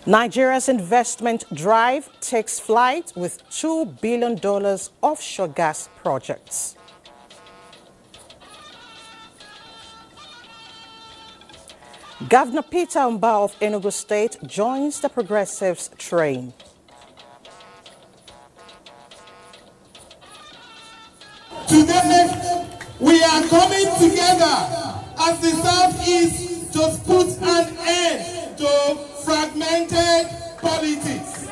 Nigeria's investment drive takes flight with $2 billion offshore gas projects. Governor Peter Mbah of Enugu State joins the Progressives train. Today, we are coming together as the Southeast to put an end to fragmented politics.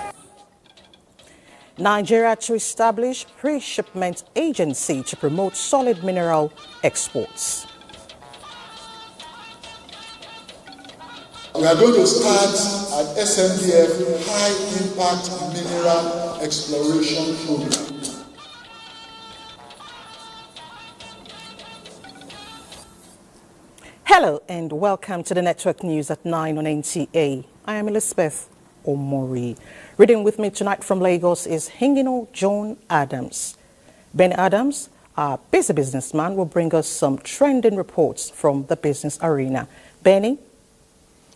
Nigeria to establish pre-shipment agency to promote solid mineral exports. We are going to start an SMDF high-impact mineral exploration program. Hello and welcome to the Network News at 9 on NTA. I am Elizabeth Omori. Reading with me tonight from Lagos is Hingino John Adams. Ben Adams, our busy businessman, will bring us some trending reports from the business arena. Benny?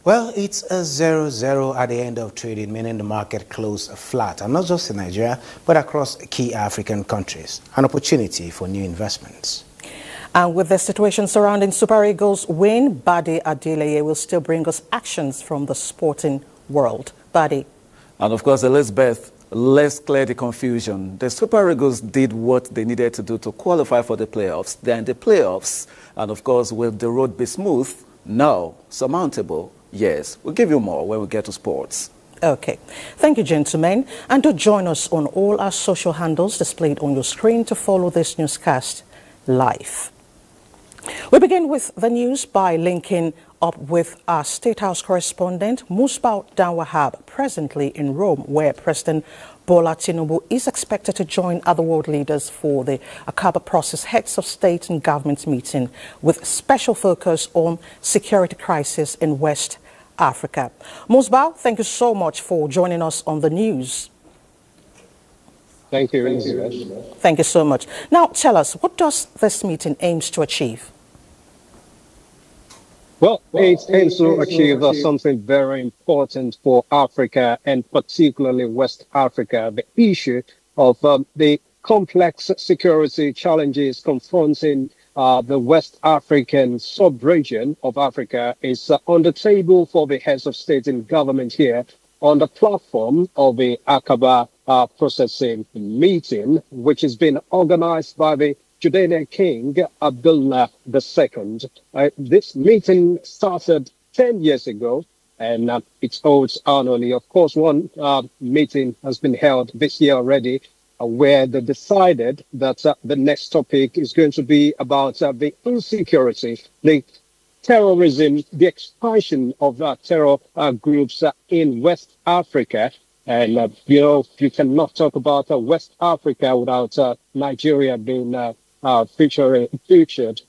Well, it's a 0-0 at the end of trading, meaning the market closed flat, and not just in Nigeria, but across key African countries. An opportunity for new investments. And with the situation surrounding Super Eagles' win, Bade Adeleye will still bring us actions from the sporting world. Bade. And of course, Elizabeth, let's clear the confusion. The Super Eagles did what they needed to do to qualify for the playoffs. They're in the playoffs. And of course, will the road be smooth? No. Surmountable? Yes. We'll give you more when we get to sports. Okay. Thank you, gentlemen. And do join us on all our social handles displayed on your screen to follow this newscast live. We begin with the news by linking up with our State House correspondent, Musbau Danwahab, presently in Rome, where President Bola Tinubu is expected to join other world leaders for the Akaba Process Heads of State and Government meeting, with special focus on security crisis in West Africa. Musbau, thank you so much for joining us on the news. Thank you, Elizabeth. Thank you so much. Now, tell us, what does this meeting aims to achieve? Well, it aims to achieve something very important for Africa, and particularly West Africa. The issue of the complex security challenges confronting the West African sub-region of Africa is on the table for the heads of state and government here on the platform of the Akaba processing meeting, which has been organized by the Jordanian King Abdullah II. This meeting started 10 years ago, and it holds annually. Of course, one meeting has been held this year already, where they decided that the next topic is going to be about the insecurity, the terrorism, the expansion of terror groups in West Africa. And, you cannot talk about West Africa without Nigeria being featured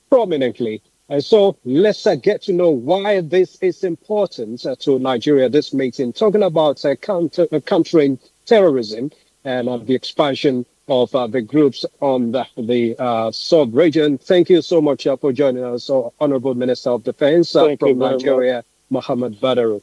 prominently. And so let's get to know why this is important to Nigeria, this meeting, talking about countering terrorism and the expansion of the groups on the sub-region. Thank you so much for joining us, Honorable Minister of Defense from Nigeria, Mohammed Badaru.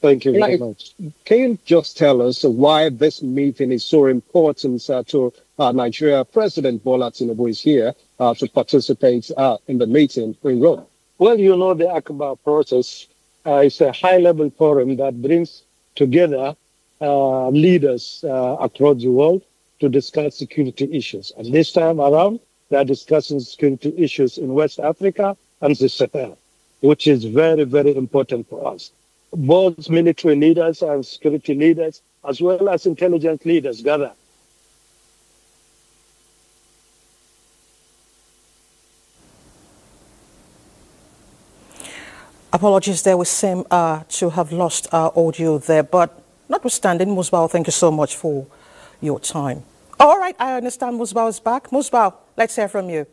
Thank you very much. Can you just tell us why this meeting is so important to Nigeria? President Bola Tinubu is here to participate in the meeting in Rome. Well, the Akaba process is a high-level forum that brings together leaders across the world to discuss security issues. And this time around, they are discussing security issues in West Africa and the Sahel, which is very, very important for us. Both military leaders and security leaders, as well as intelligence leaders, gather. Apologies there, we seem to have lost our audio there, but notwithstanding, Musbau, thank you so much for your time. All right, I understand Musbau is back. Musbau, let's hear from you.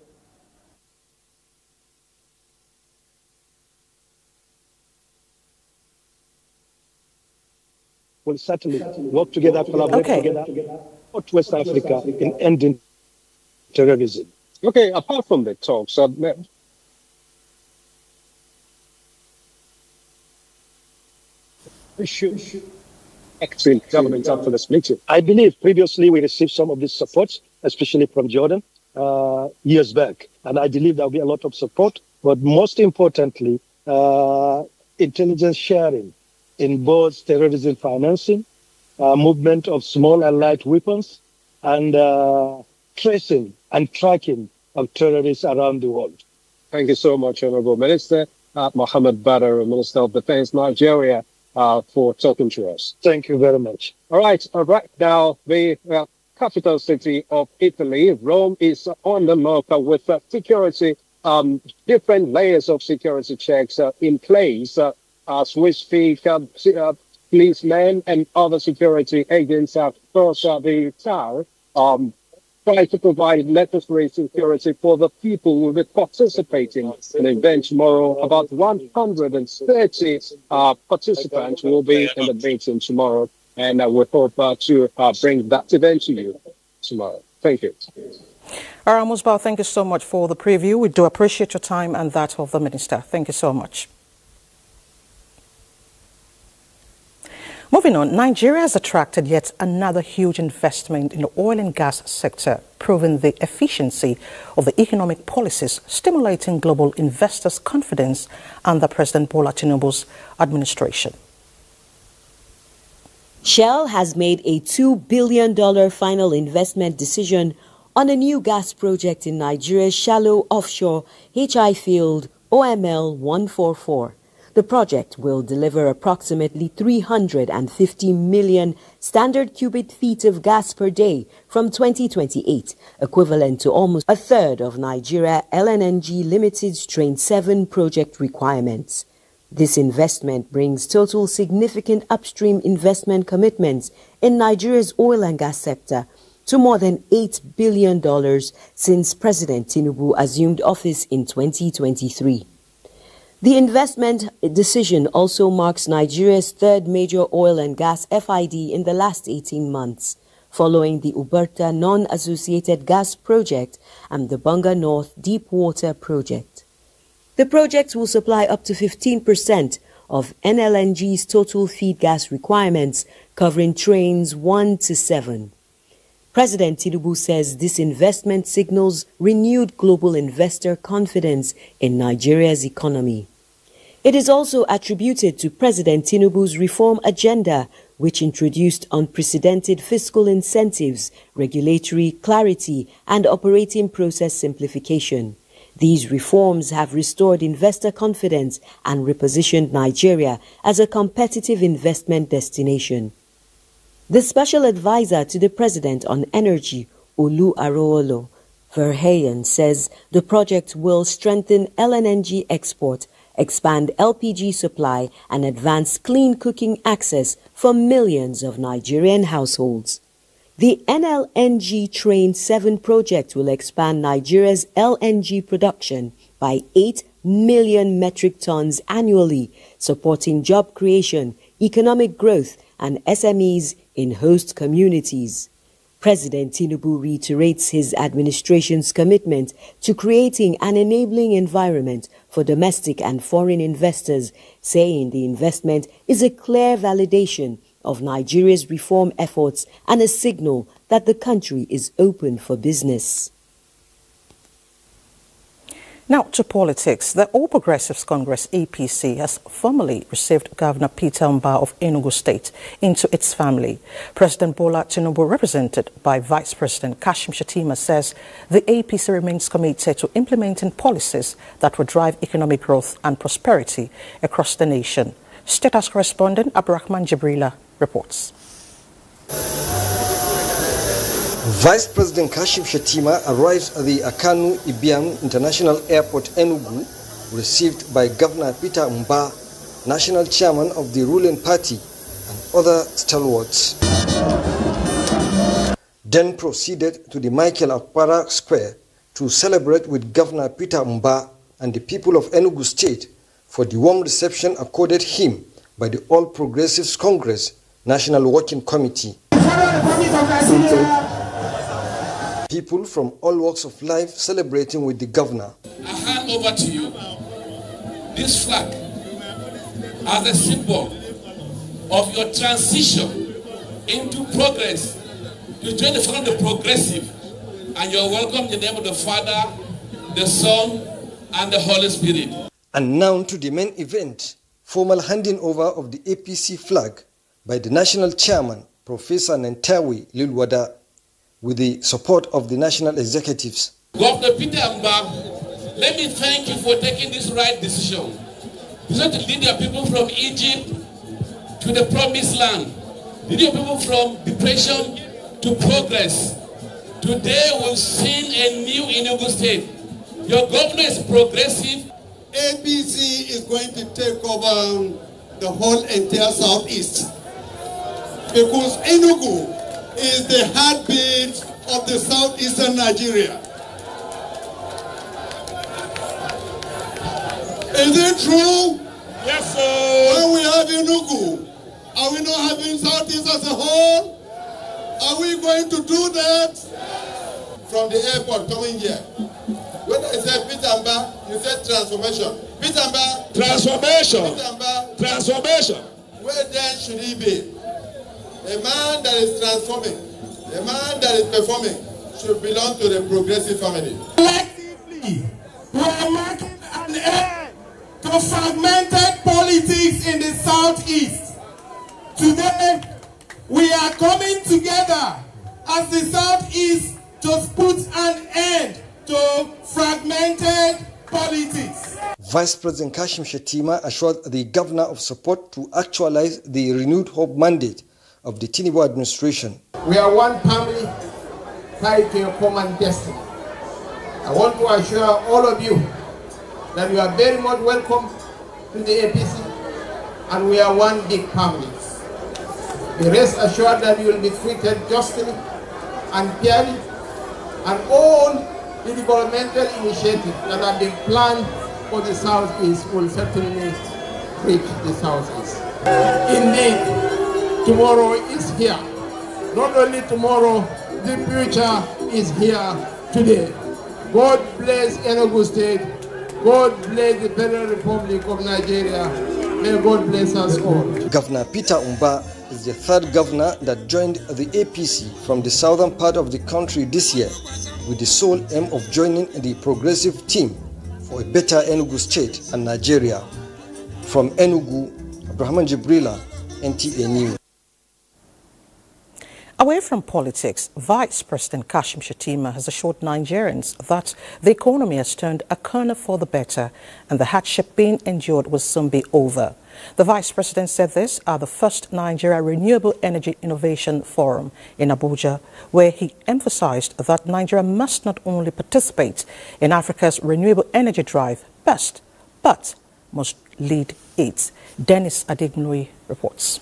Will certainly work together, collaborate together, with West Africa in ending terrorism. Okay, apart from the talks, should acting government after this meeting? I believe previously we received some of this support, especially from Jordan, years back. And I believe there will be a lot of support. But most importantly, intelligence sharing in both terrorism financing, movement of small and light weapons, and tracing and tracking of terrorists around the world. Thank you so much, Honorable Minister Mohammed Badr, Minister of Defense, Nigeria, for talking to us. Thank you very much. All right. Now, the capital city of Italy, Rome, is on the look with security, different layers of security checks in place as we speak. Policemen and other security agents have crossed the town, try to provide necessary security for the people who will be participating in the event tomorrow. About 130 participants will be in the meeting tomorrow, and we hope to bring that event to you tomorrow. Thank you. All right, Musbah, thank you so much for the preview. We do appreciate your time and that of the Minister. Thank you so much. Moving on, Nigeria has attracted yet another huge investment in the oil and gas sector, proving the efficiency of the economic policies stimulating global investors' confidence under President Bola Tinubu's administration. Shell has made a $2 billion final investment decision on a new gas project in Nigeria's shallow offshore HI field OML 144. The project will deliver approximately 350 million standard cubic feet of gas per day from 2028, equivalent to almost a third of Nigeria LNG Limited's Train 7 project requirements. This investment brings total significant upstream investment commitments in Nigeria's oil and gas sector to more than $8 billion since President Tinubu assumed office in 2023. The investment decision also marks Nigeria's third major oil and gas FID in the last 18 months, following the Uberta Non-Associated Gas Project and the Bunga North Deep Water Project. The project will supply up to 15% of NLNG's total feed gas requirements, covering trains 1 to 7. President Tinubu says this investment signals renewed global investor confidence in Nigeria's economy. It is also attributed to President Tinubu's reform agenda, which introduced unprecedented fiscal incentives, regulatory clarity, and operating process simplification. These reforms have restored investor confidence and repositioned Nigeria as a competitive investment destination. The special advisor to the President on Energy, Olu Arowolo Verheyen, says the project will strengthen LNG export, expand LPG supply, and advance clean cooking access for millions of Nigerian households. The NLNG Train 7 project will expand Nigeria's LNG production by 8 million metric tons annually, supporting job creation, economic growth, and SMEs in host communities. President Tinubu reiterates his administration's commitment to creating an enabling environment for domestic and foreign investors, saying the investment is a clear validation of Nigeria's reform efforts and a signal that the country is open for business. Now to politics. The All Progressives Congress APC has formally received Governor Peter Mbah of Enugu State into its family. President Bola Tinubu, represented by Vice President Kashim Shettima, says the APC remains committed to implementing policies that will drive economic growth and prosperity across the nation. State House correspondent Abdurrahman Jibrila reports. Vice President Kashim Shettima arrived at the Akanu Ibiam International Airport, Enugu, received by Governor Peter Mbah, National Chairman of the ruling party, and other stalwarts. Then proceeded to the Michael Akpara Square to celebrate with Governor Peter Mbah and the people of Enugu State for the warm reception accorded him by the All Progressives Congress National Working Committee. People from all walks of life celebrating with the governor. I hand over to you this flag as a symbol of your transition into progress. You join the front of the progressive, and you're welcome in the name of the Father, the Son, and the Holy Spirit. And now to the main event, formal handing over of the APC flag by the national chairman, Professor Nentawe Lilwada, with the support of the national executives. Governor Peter Mba, let me thank you for taking this right decision. You have to lead your people from Egypt to the promised land. Lead your people from depression to progress. Today we've seen a new Enugu state. Your governor is progressive. APC is going to take over the whole entire Southeast, because Enugu is the heartbeat of the southeastern Nigeria. Is it true? Yes, sir. When we have Enugu, are we not having Southeast as a whole? Are we going to do that? From the airport coming here, when I said Peter Mba, you said transformation. Peter Mba, Transformation. Peter Mba, Transformation. where then should he be? A man that is transforming, a man that is performing, should belong to the progressive family. Collectively, we are making an end to fragmented politics in the Southeast. Today, we are coming together as the Southeast to put an end to fragmented politics. Vice President Kashim Shettima assured the governor of support to actualize the renewed hope mandate of the Tinubu administration. We are one family tied to a common destiny. I want to assure all of you that you are very much welcome to the APC, and we are one big family. Be rest assured that you will be treated justly and fairly, and all the developmental initiatives that have been planned for the Southeast will certainly reach the Southeast. Indeed, tomorrow is here. Not only tomorrow, the future is here today. God bless Enugu State. God bless the Federal Republic of Nigeria. May God bless us all. Governor Peter Mba is the third governor that joined the APC from the southern part of the country this year, with the sole aim of joining the progressive team for a better Enugu State and Nigeria. From Enugu, Abraham Jibrila, NTA News. Away from politics, Vice President Kashim Shettima has assured Nigerians that the economy has turned a corner for the better and the hardship being endured will soon be over. The Vice President said this at the first Nigeria Renewable Energy Innovation Forum in Abuja, where he emphasized that Nigeria must not only participate in Africa's renewable energy drive but must lead it. Dennis Adegnui reports.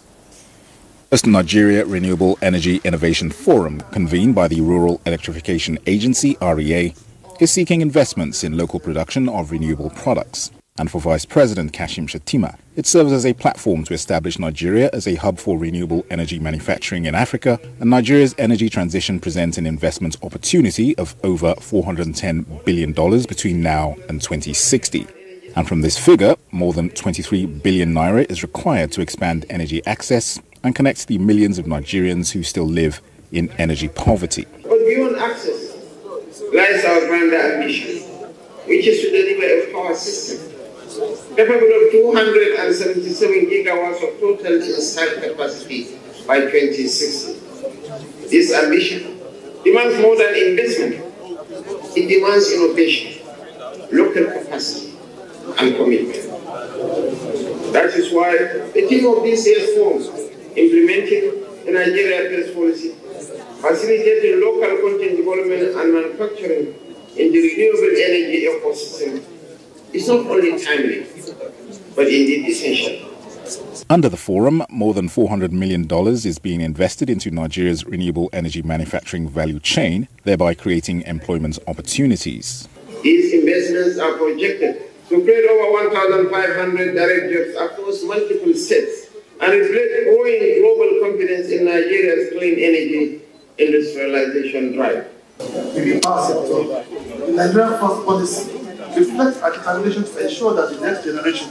First Nigeria Renewable Energy Innovation Forum, convened by the Rural Electrification Agency, REA, is seeking investments in local production of renewable products. And for Vice President Kashim Shettima, it serves as a platform to establish Nigeria as a hub for renewable energy manufacturing in Africa, and Nigeria's energy transition presents an investment opportunity of over $410 billion between now and 2060. And from this figure, more than 23 billion naira is required to expand energy access and connect the millions of Nigerians who still live in energy poverty. But beyond access lies our grander ambition, which is to deliver a power system capable of 277 gigawatts of total installed capacity by 2060. This ambition demands more than investment. It demands innovation, local capacity, and commitment. That is why the team of this year's forms implementing the Nigeria First policy, facilitating local content development and manufacturing in the renewable energy ecosystem is not only timely, but indeed essential. Under the forum, more than $400 million is being invested into Nigeria's renewable energy manufacturing value chain, thereby creating employment opportunities. These investments are projected to create over 1,500 direct jobs across multiple states and reflect growing global confidence in Nigeria's clean energy industrialization drive. In the power sector, the Nigeria First policy reflects our determination to ensure that the next generation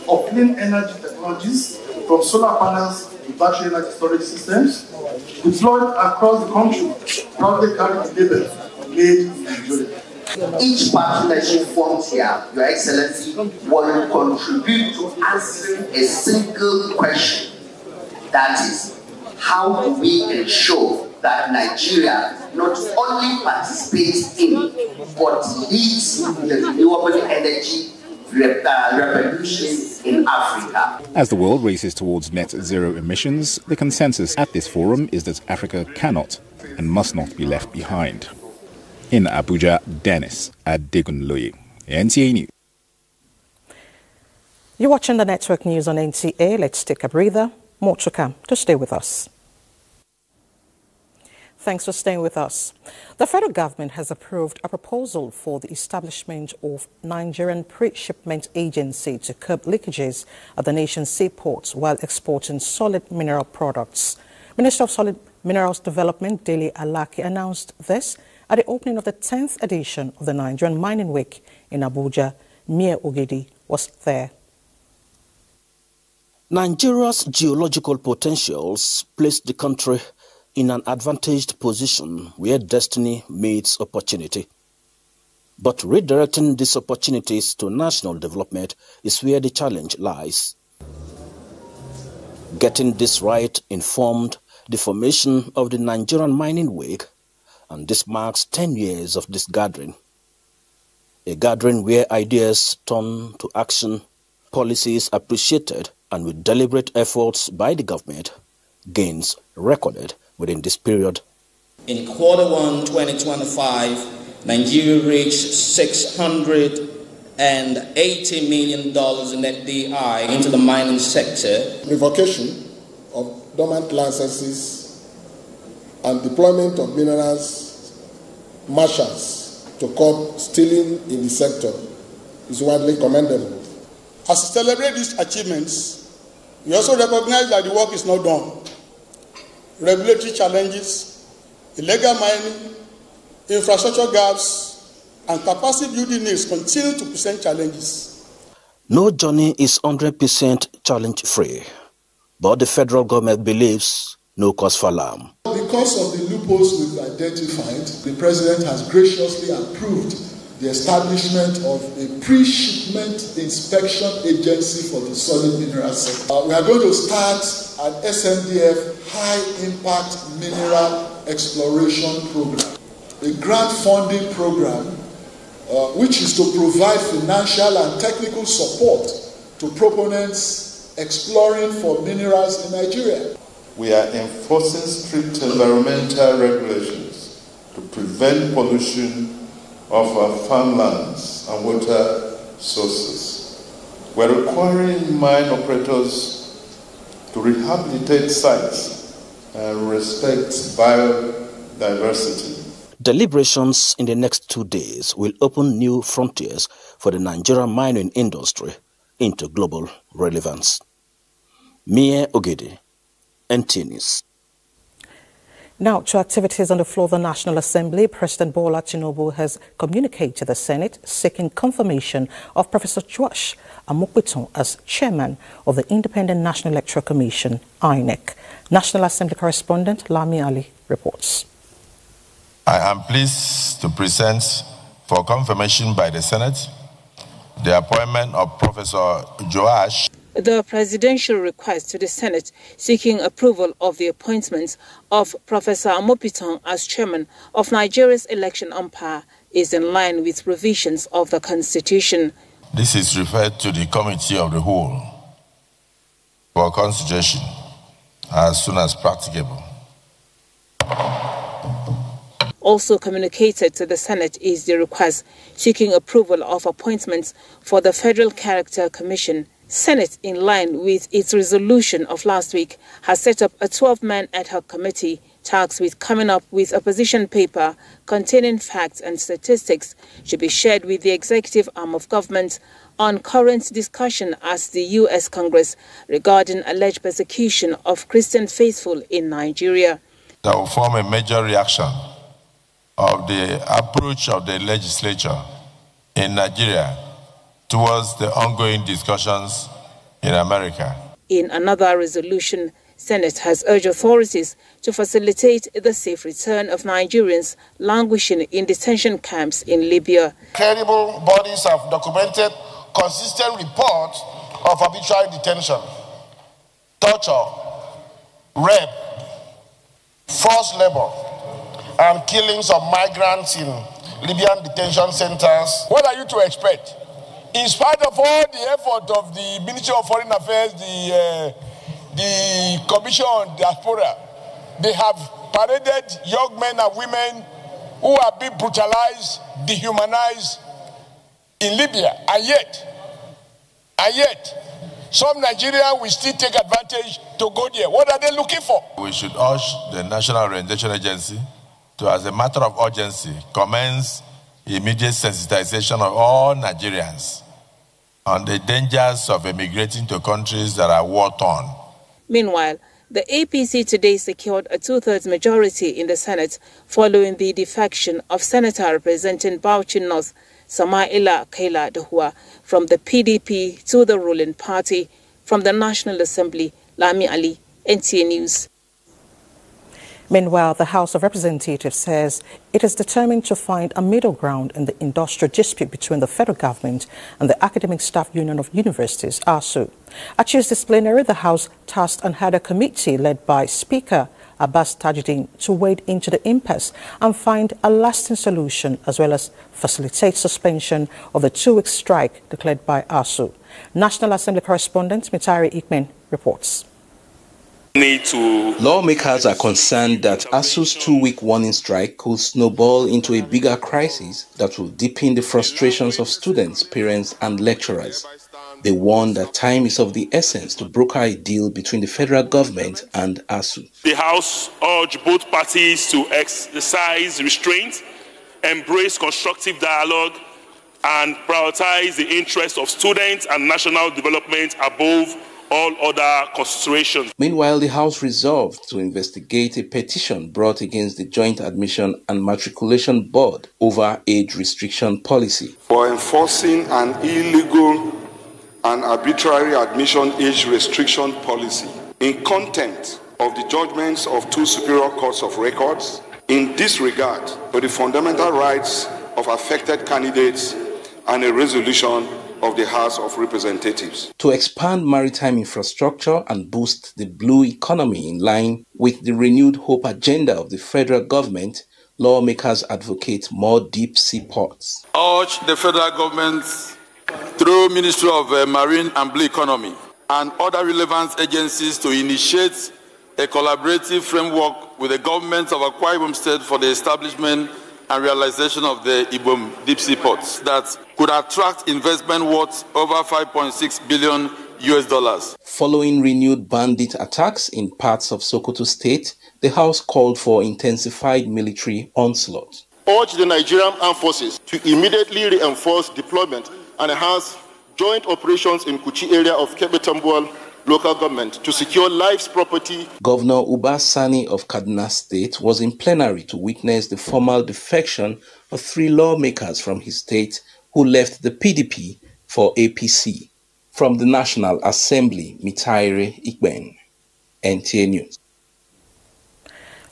of clean energy technologies, from solar panels the battery energy storage systems, deployed across the country, proudly carry the label made in Nigeria. Each partnership formed here, Your Excellency, will contribute to answering a single question. That is, how do we ensure that Nigeria not only participates in, but leads the renewable energy revolution in Africa? As the world races towards net zero emissions, the consensus at this forum is that Africa cannot and must not be left behind. In Abuja, Dennis Adegunloye, NTA News. You're watching the Network News on NTA. Let's take a breather. More to come. To stay with us. Thanks for staying with us. The federal government has approved a proposal for the establishment of Nigerian Pre-Shipment Agency to curb leakages at the nation's seaports while exporting solid mineral products. Minister of Solid Minerals Development, Dele Alaki, announced this at the opening of the 10th edition of the Nigerian Mining Week in Abuja. Mie Ogidi was there. Nigeria's geological potentials place the country in an advantaged position where destiny meets opportunity. But redirecting these opportunities to national development is where the challenge lies. Getting this right informed the formation of the Nigerian Mining Week, and this marks 10 years of this gathering. A gathering where ideas turn to action, policies appreciated, and with deliberate efforts by the government, gains recorded within this period. In Q1 2025, Nigeria reached $680 million in net DI into the mining sector. Revocation of dormant licenses and deployment of minerals marshals to curb stealing in the sector is widely commendable. As we celebrate these achievements, we also recognize that the work is not done. Regulatory challenges, illegal mining, infrastructure gaps, and capacity building needs continue to present challenges. No journey is 100% challenge-free, but the federal government believes no cause for alarm. Because of the loopholes we've identified, the President has graciously approved the establishment of a pre-shipment inspection agency for the solid mineral sector. We are going to start an SMDF high-impact mineral exploration program, a grant funding program which is to provide financial and technical support to proponents exploring for minerals in Nigeria. We are enforcing strict environmental regulations to prevent pollution of our farmlands and water sources. We're requiring mine operators to rehabilitate sites and respect biodiversity. Deliberations in the next 2 days will open new frontiers for the Nigerian mining industry into global relevance. Mie Ogidi, NTA News. Now to activities on the floor of the National Assembly. President Bola Tinubu has communicated to the Senate seeking confirmation of Professor Joash Amopitan as chairman of the Independent National Electoral Commission, INEC. National Assembly correspondent Lami Ali reports. I am pleased to present for confirmation by the Senate the appointment of Professor Joash. The presidential request to the Senate seeking approval of the appointment of Professor Amopitan as chairman of Nigeria's election umpire is in line with provisions of the Constitution. This is referred to the Committee of the Whole for consideration as soon as practicable. Also communicated to the Senate is the request seeking approval of appointments for the Federal Character Commission. Senate, in line with its resolution of last week, has set up a 12-man ad hoc committee tasked with coming up with a position paper containing facts and statistics to be shared with the executive arm of government on current discussion at the U.S. Congress regarding alleged persecution of Christian faithful in Nigeria. That will form a major reaction of the approach of the legislature in Nigeria towards the ongoing discussions in America. In another resolution, Senate has urged authorities to facilitate the safe return of Nigerians languishing in detention camps in Libya. Credible bodies have documented consistent reports of arbitrary detention, torture, rape, forced labor, and killings of migrants in Libyan detention centers. What are you to expect? In spite of all the effort of the Ministry of Foreign Affairs, the Commission on Diaspora, they have paraded young men and women who are being brutalized, dehumanized in Libya. And yet, some Nigerians will still take advantage to go there. What are they looking for? We should urge the National Orientation Agency to, as a matter of urgency, commence immediate sensitization of all Nigerians on the dangers of emigrating to countries that are war-torn. Meanwhile, the APC today secured a two-thirds majority in the Senate following the defection of Senator representing Bauchi North, Samaila Kaila Dahua, from the PDP to the ruling party. From the National Assembly, Lami Ali, NTA News. Meanwhile, the House of Representatives says it is determined to find a middle ground in the industrial dispute between the federal government and the Academic Staff Union of Universities, ASU. At Tuesday's plenary, the House tasked and had a committee led by Speaker Abbas Tajuddin to wade into the impasse and find a lasting solution, as well as facilitate suspension of the 2-week strike declared by ASU. National Assembly correspondent Mitari Ikmen reports. Lawmakers are concerned that ASU's 2-week warning strike could snowball into a bigger crisis that will deepen the frustrations of students, parents and lecturers. They warn that time is of the essence to broker a deal between the federal government and ASU. The House urged both parties to exercise restraint, embrace constructive dialogue, and prioritize the interests of students and national development above all other considerations. Meanwhile, the House resolved to investigate a petition brought against the Joint Admission and Matriculation Board over age restriction policy. For enforcing an illegal and arbitrary admission age restriction policy in contempt of the judgments of 2 superior courts of records, in disregard for the fundamental rights of affected candidates, and a resolution of the House of Representatives. To expand maritime infrastructure and boost the blue economy in line with the renewed hope agenda of the federal government, lawmakers advocate more deep-sea ports. Urge the federal government, through Ministry of Marine and Blue Economy and other relevant agencies, to initiate a collaborative framework with the government of Akwa Ibom State for the establishment and realization of the Ibom deep-sea ports that could attract investment worth over $5.6 billion. Following renewed bandit attacks in parts of Sokoto State, the House called for intensified military onslaught. Urge the Nigerian Armed Forces to immediately reinforce deployment and enhance joint operations in Kuchi area of Kebe Tambuwal local government to secure lives, property. Governor Uba Sani of Kaduna State was in plenary to witness the formal defection of 3 lawmakers from his state who left the PDP for APC. From the National Assembly, Mitaire Ikben, NTA News.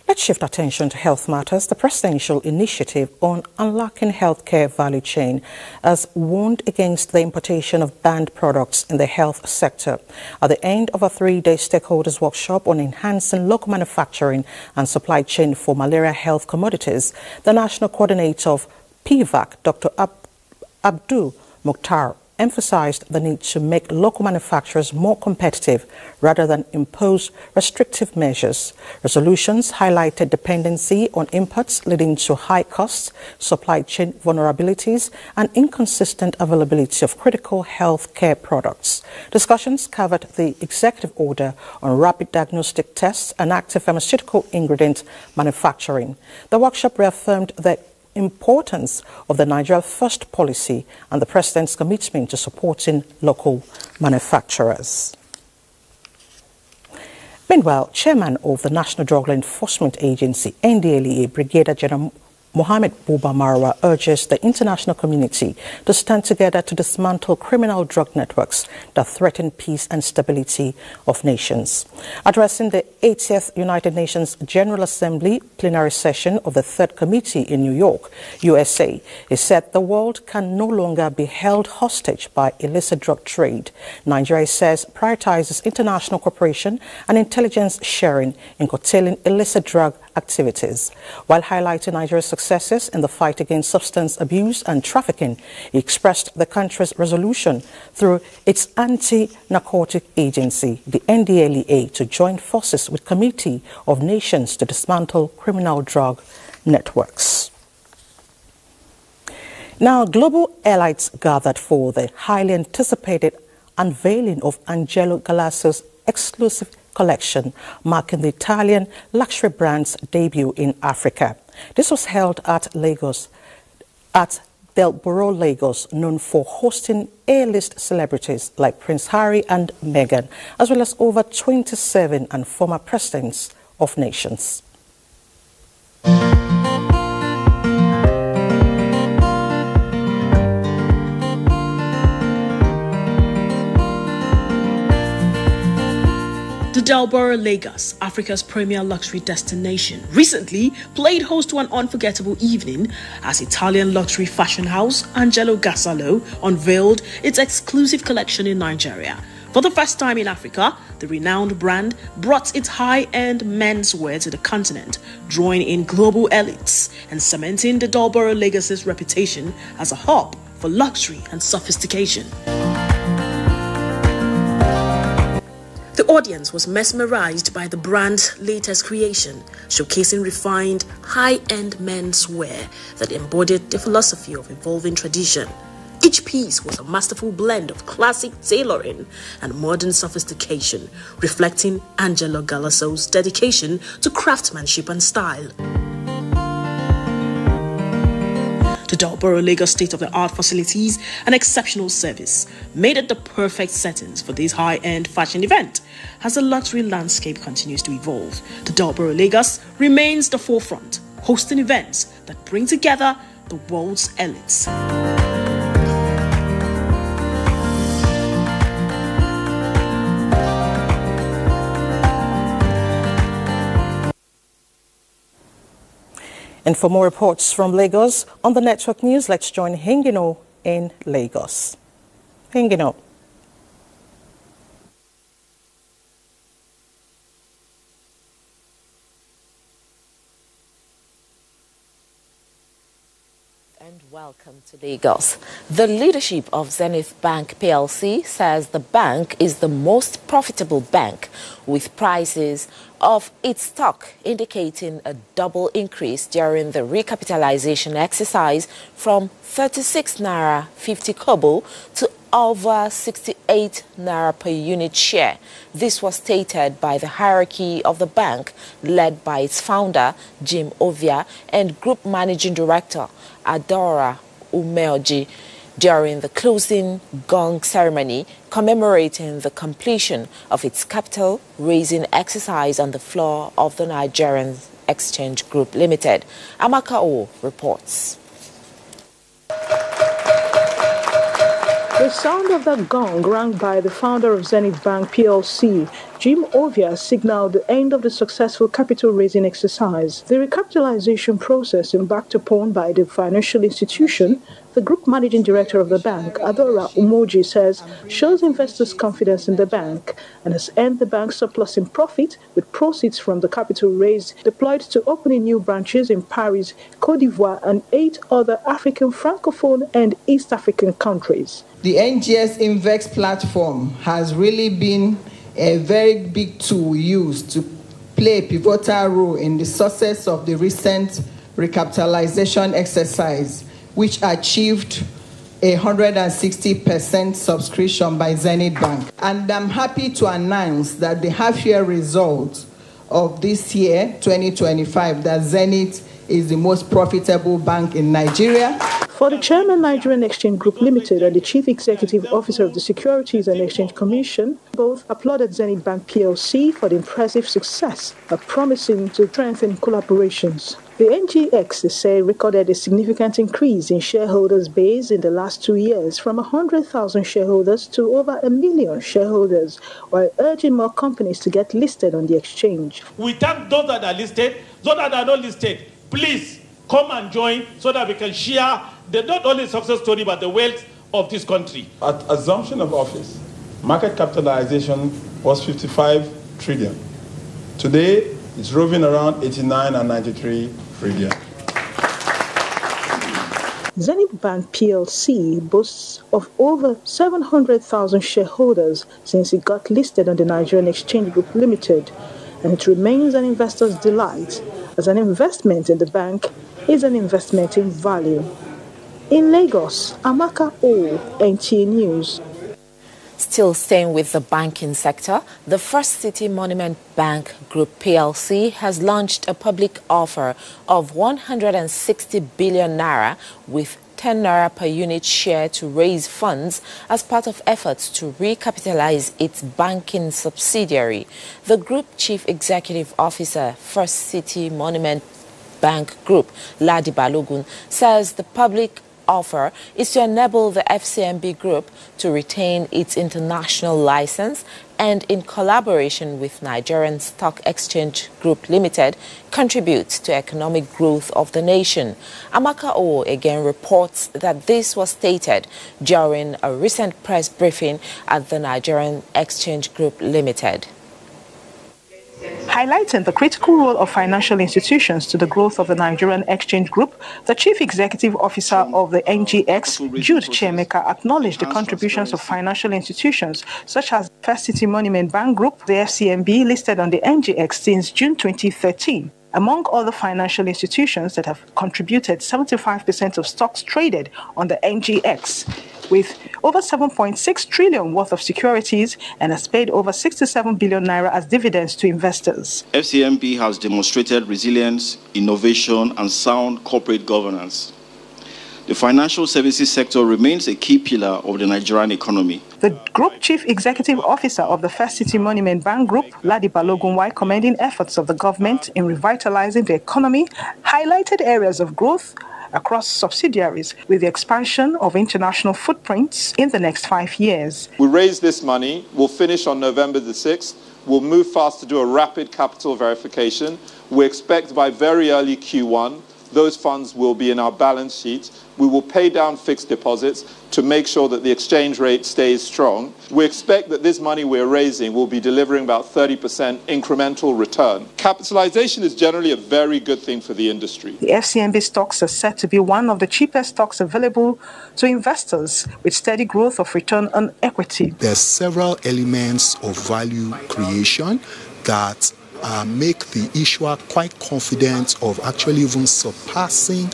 Let's shift attention to health matters. The Presidential Initiative on Unlocking Healthcare Value Chain has warned against the importation of banned products in the health sector. At the end of a 3-day stakeholders workshop on enhancing local manufacturing and supply chain for malaria health commodities, the National Coordinator of PVAC, Dr. Abdul Mukhtar, emphasized the need to make local manufacturers more competitive rather than impose restrictive measures. Resolutions highlighted dependency on imports leading to high costs, supply chain vulnerabilities, and inconsistent availability of critical health care products. Discussions covered the executive order on rapid diagnostic tests and active pharmaceutical ingredient manufacturing. The workshop reaffirmed the importance of the Nigeria First policy and the President's commitment to supporting local manufacturers. Meanwhile, Chairman of the National Drug Law Enforcement Agency, NDLEA, Brigadier General Mohamed Buba Marwa urges the international community to stand together to dismantle criminal drug networks that threaten peace and stability of nations. Addressing the 80th United Nations General Assembly plenary session of the Third Committee in New York, USA, he said the world can no longer be held hostage by illicit drug trade. Nigeria says prioritizes international cooperation and intelligence sharing in curtailing illicit drug activities. While highlighting Nigeria's successes in the fight against substance abuse and trafficking, he expressed the country's resolution through its anti-narcotic agency, the NDLEA, to join forces with Committee of Nations to dismantle criminal drug networks. Now, global elites gathered for the highly anticipated unveiling of Angelo Galasso's exclusive collection, marking the Italian luxury brand's debut in Africa. This was held at Lagos, at Del Borough, Lagos, known for hosting A-list celebrities like Prince Harry and Meghan, as well as over 27 and former presidents of nations. The Del Borough, Lagos, Africa's premier luxury destination, recently played host to an unforgettable evening as Italian luxury fashion house Angelo Gassallo unveiled its exclusive collection in Nigeria. For the first time in Africa, the renowned brand brought its high-end menswear to the continent, drawing in global elites and cementing the Del Borough, Lagos's reputation as a hub for luxury and sophistication. The audience was mesmerized by the brand's latest creation, showcasing refined, high-end menswear that embodied the philosophy of evolving tradition. Each piece was a masterful blend of classic tailoring and modern sophistication, reflecting Angelo Galasso's dedication to craftsmanship and style. The Del Borough, Lagos state-of-the-art facilities and exceptional service made it the perfect settings for this high-end fashion event. As the luxury landscape continues to evolve, the Del Borough, Lagos remains the forefront, hosting events that bring together the world's elites. And for more reports from Lagos on the Network News, let's join Hingino in Lagos. Hingino. And welcome to Lagos. The leadership of Zenith Bank PLC says the bank is the most profitable bank, with prices of its stock indicating a double increase during the recapitalization exercise from 36 naira 50 kobo to over 68 naira per unit share. This was stated by the hierarchy of the bank, led by its founder, Jim Ovia, and Group Managing Director, Adora Umeoji, during the closing gong ceremony commemorating the completion of its capital raising exercise on the floor of the Nigerian Exchange Group Limited. Amaka O reports. The sound of that gong rang by the founder of Zenith Bank PLC, Jim Ovia, signaled the end of the successful capital raising exercise. The recapitalization process embarked upon by the financial institution, the group managing director of the bank, Adora Umoji, says shows investors' confidence in the bank and has earned the bank surplus in profit, with proceeds from the capital raised deployed to opening new branches in Paris, Côte d'Ivoire, and 8 other African, Francophone, and East African countries. The NGS Invex platform has really been a very big tool used to play a pivotal role in the success of the recent recapitalization exercise, which achieved 160% subscription by Zenith Bank. And I'm happy to announce that the half-year result of this year, 2025, that Zenith is the most profitable bank in Nigeria. For the chairman, Nigerian Exchange Group Limited, and the chief executive officer of the Securities and Exchange Commission, both applauded Zenith Bank PLC for the impressive success of promising to strengthen collaborations. The NGX, they say, recorded a significant increase in shareholders' base in the last 2 years, from 100,000 shareholders to over 1 million shareholders, while urging more companies to get listed on the exchange. We thank those that are listed, those that are not listed, please come and join so that we can share the not only success story but the wealth of this country. At assumption of office, market capitalization was 55 trillion. Today, it's roving around 89 and 93 trillion. Zenith Bank PLC boasts of over 700,000 shareholders since it got listed on the Nigerian Exchange Group Limited, and it remains an investor's delight, as an investment in the bank is an investment in value. In Lagos, Amaka O, NTA News. Still staying with the banking sector, the First City Monument Bank Group PLC has launched a public offer of 160 billion naira with 10 naira per unit share to raise funds as part of efforts to recapitalize its banking subsidiary. The Group Chief Executive Officer, First City Monument Bank Group, Ladi Balogun, says the public offer is to enable the FCMB Group to retain its international license and, in collaboration with Nigerian Stock Exchange Group Limited, contribute to economic growth of the nation. Amaka O again reports that this was stated during a recent press briefing at the Nigerian Exchange Group Limited. Highlighting the critical role of financial institutions to the growth of the Nigerian Exchange Group, the Chief Executive Officer of the NGX, Jude Chiemeka, acknowledged the contributions of financial institutions such as First City Monument Bank Group, the FCMB, listed on the NGX since June 2013. Among other financial institutions that have contributed 75% of stocks traded on the NGX, with over 7.6 trillion worth of securities, and has paid over 67 billion naira as dividends to investors. FCMB has demonstrated resilience, innovation, and sound corporate governance. The financial services sector remains a key pillar of the Nigerian economy. The Group Chief Executive Officer of the First City Monument Bank Group, Ladi Balogun, while commending efforts of the government in revitalizing the economy, highlighted areas of growth across subsidiaries with the expansion of international footprints in the next 5 years. We raised this money. We'll finish on November the 6th. We'll move fast to do a rapid capital verification. We expect by very early Q1, those funds will be in our balance sheet. We will pay down fixed deposits to make sure that the exchange rate stays strong. We expect that this money we're raising will be delivering about 30% incremental return. Capitalization is generally a very good thing for the industry. The FCMB stocks are said to be one of the cheapest stocks available to investors, with steady growth of return on equity. There are several elements of value creation that make the issuer quite confident of actually even surpassing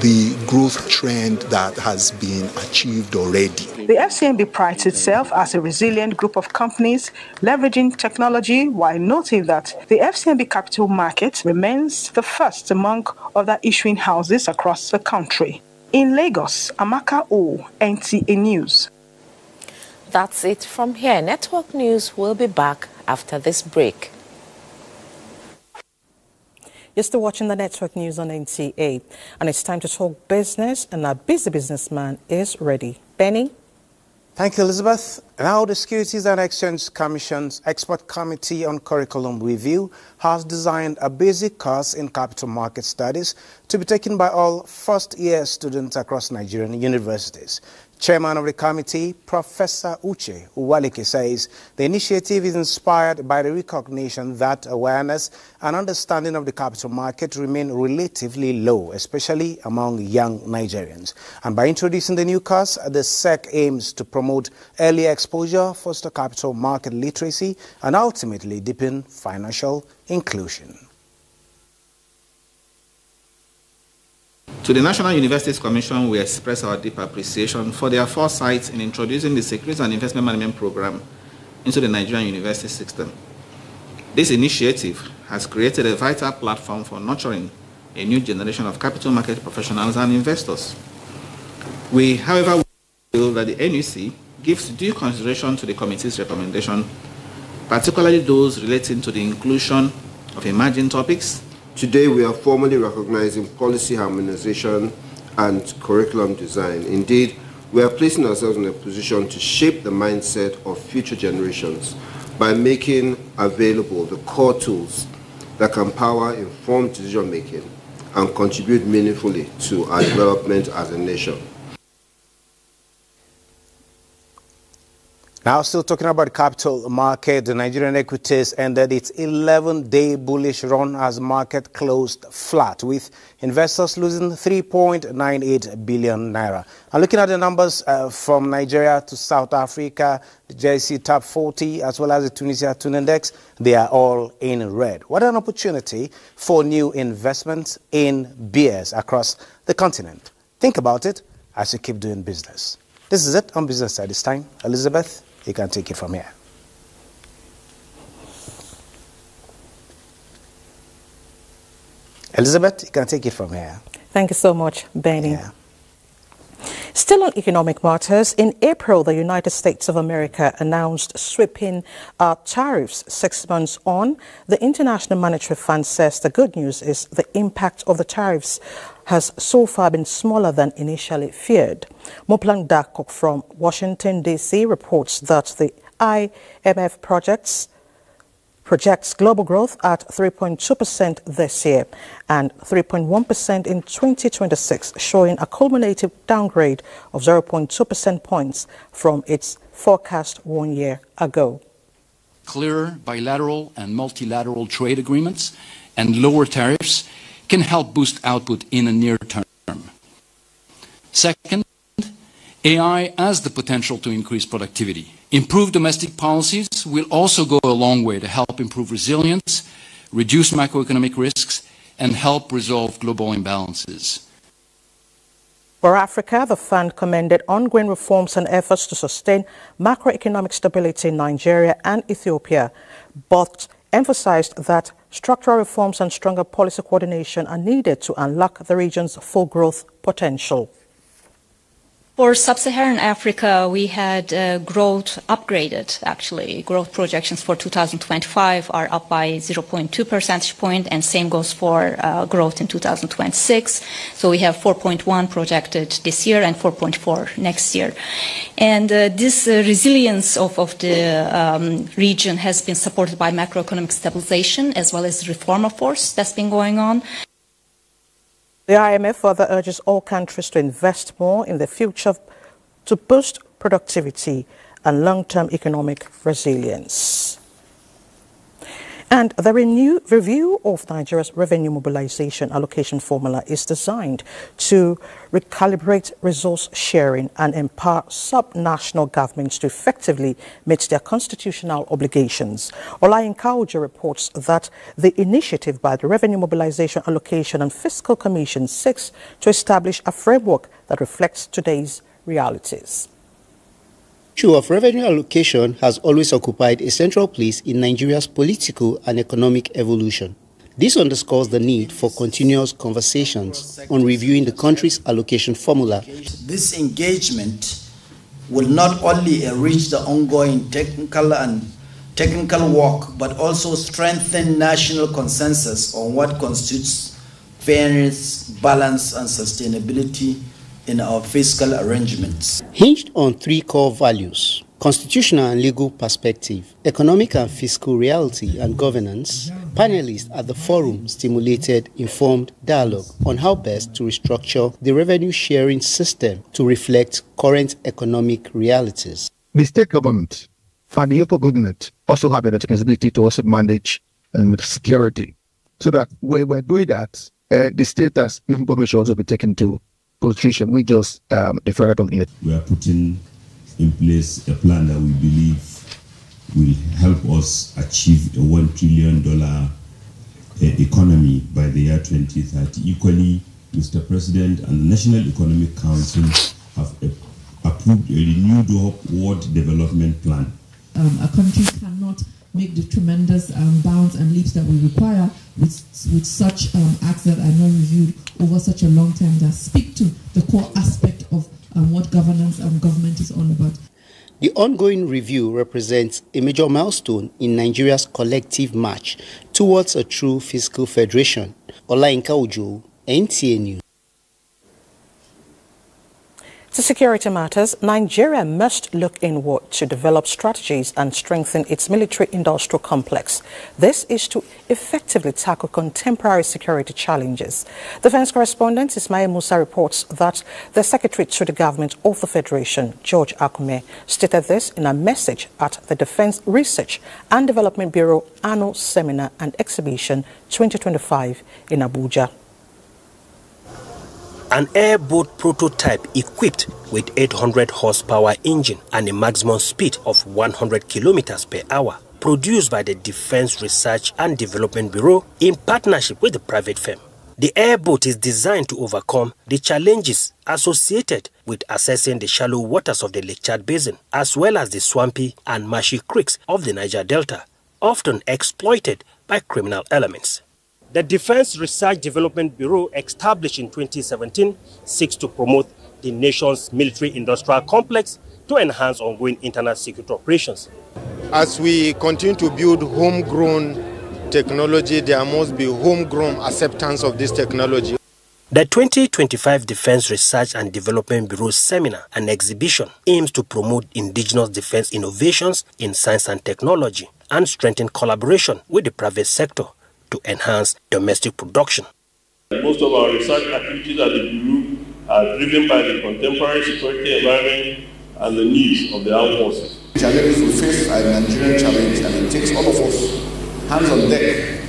the growth trend that has been achieved already. The FCMB prides itself as a resilient group of companies leveraging technology, while noting that the FCMB capital market remains the first among other issuing houses across the country. In Lagos, Amaka O, NTA News. That's it from here. Network News will be back after this break. You're still watching the Network News on NTA, and it's time to talk business, and our busy businessman is ready. Benny? Thank you, Elizabeth. Now, the Securities and Exchange Commission's Expert Committee on Curriculum Review has designed a basic course in capital market studies to be taken by all first-year students across Nigerian universities. Chairman of the committee, Professor Uche Uwalike, says the initiative is inspired by the recognition that awareness and understanding of the capital market remain relatively low, especially among young Nigerians. And by introducing the new course, the SEC aims to promote early exposure, foster capital market literacy, and ultimately deepen financial inclusion. To the National Universities Commission, we express our deep appreciation for their foresight in introducing the Securities and Investment Management Program into the Nigerian university system. This initiative has created a vital platform for nurturing a new generation of capital market professionals and investors. We, however, feel that the NUC gives due consideration to the committee's recommendation, particularly those relating to the inclusion of emerging topics Today, we are formally recognizing policy harmonization and curriculum design. Indeed, we are placing ourselves in a position to shape the mindset of future generations by making available the core tools that can power informed decision-making and contribute meaningfully to our development as a nation. Now, still talking about the capital market, the Nigerian equities ended its 11-day bullish run as market closed flat, with investors losing 3.98 billion naira. And looking at the numbers from Nigeria to South Africa, the JSE Top 40, as well as the Tunisia Tune Index, they are all in red. What an opportunity for new investments in beers across the continent. Think about it as you keep doing business. This is it on Business Side this time. Elizabeth, you can take it from here. Elizabeth, you can take it from here. Thank you so much, Benny. Yeah. Still on economic matters, in April, the United States of America announced sweeping tariffs 6 months on. The International Monetary Fund says the good news is the impact of the tariffs has so far been smaller than initially feared. Moplang Dakok from Washington, D.C. reports that the IMF projects global growth at 3.2% this year and 3.1% in 2026, showing a cumulative downgrade of 0.2 percentage points from its forecast 1 year ago. Clearer bilateral and multilateral trade agreements and lower tariffs can help boost output in the near term. Second, AI has the potential to increase productivity. Improved domestic policies will also go a long way to help improve resilience, reduce macroeconomic risks, and help resolve global imbalances. For Africa, the fund commended ongoing reforms and efforts to sustain macroeconomic stability in Nigeria and Ethiopia, but emphasized that structural reforms and stronger policy coordination are needed to unlock the region's full growth potential. For Sub-Saharan Africa, we had growth upgraded, actually. Growth projections for 2025 are up by 0.2 percentage point, and same goes for growth in 2026. So we have 4.1 projected this year and 4.4 next year. And this resilience of the region has been supported by macroeconomic stabilization as well as reform efforts that's been going on. The IMF further urges all countries to invest more in the future to boost productivity and long-term economic resilience. And the review of Nigeria's revenue mobilization allocation formula is designed to recalibrate resource sharing and empower sub-national governments to effectively meet their constitutional obligations. Olayin Kauja reports that the initiative by the Revenue Mobilization Allocation and Fiscal Commission seeks to establish a framework that reflects today's realities. The issue of revenue allocation has always occupied a central place in Nigeria's political and economic evolution. This underscores the need for continuous conversations on reviewing the country's allocation formula. This engagement will not only enrich the ongoing technical work, but also strengthen national consensus on what constitutes fairness, balance, and sustainability in our fiscal arrangements. Hinged on three core values: constitutional and legal perspective, economic and fiscal reality and governance, panelists at the forum stimulated informed dialogue on how best to restructure the revenue sharing system to reflect current economic realities. The state government and the local government also have a responsibility to also manage security. So that when we're doing that, the state has information should also be taken to constitution. We just defer on it. We are putting in place a plan that we believe will help us achieve a $1 trillion economy by the year 2030. Equally, Mr. President and the National Economic Council have approved a renewed world development plan. A country cannot make the tremendous bounds and leaps that we require with such acts that are not reviewed over such a long time, that speak to the core aspect of what governance and government is all about. The ongoing review represents a major milestone in Nigeria's collective march towards a true fiscal federation, Olainka Ojo, NTA News. To security matters, Nigeria must look inward to develop strategies and strengthen its military-industrial complex. This is to effectively tackle contemporary security challenges. Defense correspondent Ismail Musa reports that the Secretary to the Government of the Federation, George Akume, stated this in a message at the Defense Research and Development Bureau Annual Seminar and Exhibition 2025 in Abuja. An airboat prototype equipped with 800 horsepower engine and a maximum speed of 100 kilometers per hour, produced by the Defense Research and Development Bureau in partnership with the private firm. The airboat is designed to overcome the challenges associated with accessing the shallow waters of the Lake Chad Basin, as well as the swampy and marshy creeks of the Niger Delta, often exploited by criminal elements. The Defense Research Development Bureau, established in 2017, seeks to promote the nation's military-industrial complex to enhance ongoing internal security operations. As we continue to build homegrown technology, there must be homegrown acceptance of this technology. The 2025 Defense Research and Development Bureau Seminar and Exhibition aims to promote indigenous defense innovations in science and technology and strengthen collaboration with the private sector to enhance domestic production. Most of our research activities at the Bureau are driven by the contemporary security environment and the needs of the armed forces. Challenges we face are a Nigerian challenge, and it takes all of us hands on deck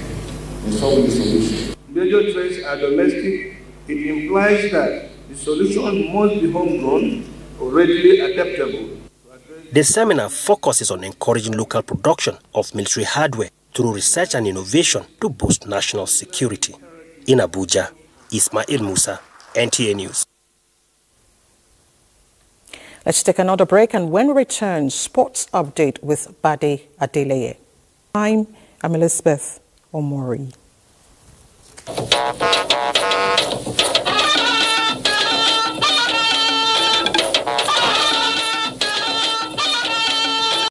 in solving the solution. Major threats are domestic. It implies that the solution must be homegrown or readily adaptable. The seminar focuses on encouraging local production of military hardware through research and innovation to boost national security. In Abuja, Ismail Musa, NTA News. Let's take another break, and when we return, sports update with Bade Adeleye. I'm Elizabeth Omori.